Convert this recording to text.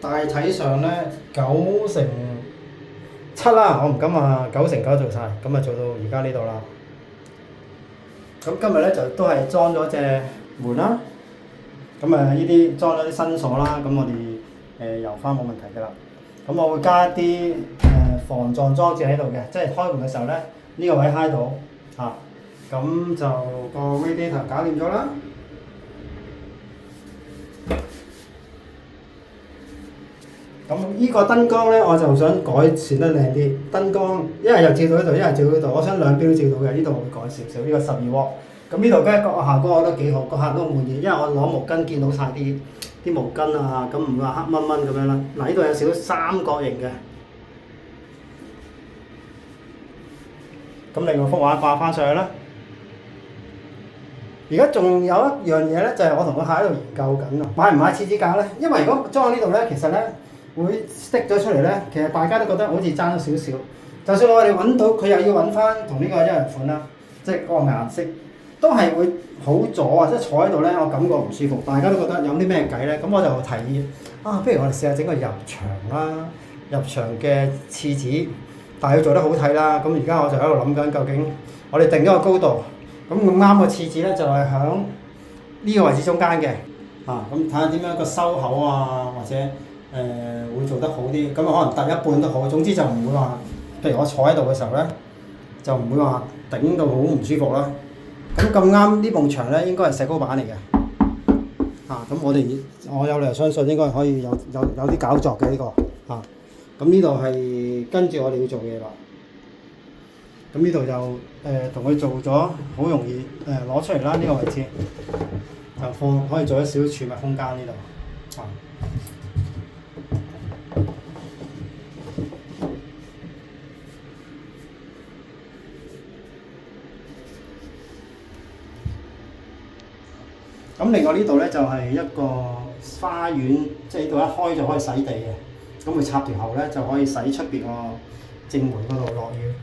大體上咧9成7啦，我唔敢話9成9做晒，咁啊做到而家呢度啦。咁今日咧就都係裝咗隻門啦，咁啊呢啲裝咗啲新鎖啦，咁我哋油翻冇問題㗎啦。咁我會加啲防撞裝置喺度嘅，即係開門嘅時候咧，呢個位揩到嚇，咁就個 radiator 搞掂咗啦。咁呢個燈光咧，我就想改善得靚啲。燈光一係又照到呢度，一係照到呢度，我想兩邊都照到嘅。呢度我會改少少，呢個12W。咁呢度嘅個效果我覺得幾好，個客都滿意，因為我攞毛巾見到晒啲毛巾啊，咁唔會話黑蚊蚊咁樣啦。嗱，呢度有少少三角形嘅。咁另外幅畫掛翻上去啦。而家仲有一樣嘢咧，就係我同個客喺度研究緊啊，買唔買廁紙架咧？因為如果裝喺呢度咧，其實咧會 stick 咗出嚟咧，其實大家都覺得好似爭咗少少。就算我哋揾到，佢又要揾翻同呢個一樣款啦，即係嗰個顏色，都係會好阻啊！即係坐喺度咧，我感覺唔舒服。大家都覺得有啲咩計咧？咁我就提議啊，不如我哋試下整個入牆啦，入牆嘅廁紙，但係要做得好睇啦。咁而家我就喺度諗緊，究竟我哋定咗個高度。咁啱個廁紙咧就係響呢個位置中間嘅，咁睇下點樣個收口啊，或者會做得好啲，咁可能揼一半都好，總之就唔會話，譬如我坐喺度嘅時候咧，就唔會話頂到好唔舒服啦。咁咁啱呢埲牆咧應該係石膏板嚟嘅，咁我有理由相信應該可以有啲搞作嘅呢個，咁呢度係跟住我哋要做嘢啦。咁呢度就同佢做咗，好容易攞出嚟啦。呢個位置就可以做一少少儲物空間呢度。咁另外呢度咧就係一個花園，即係呢度一開就可以洗地嘅。咁佢插條喉咧就可以洗出邊個正門嗰度落雨。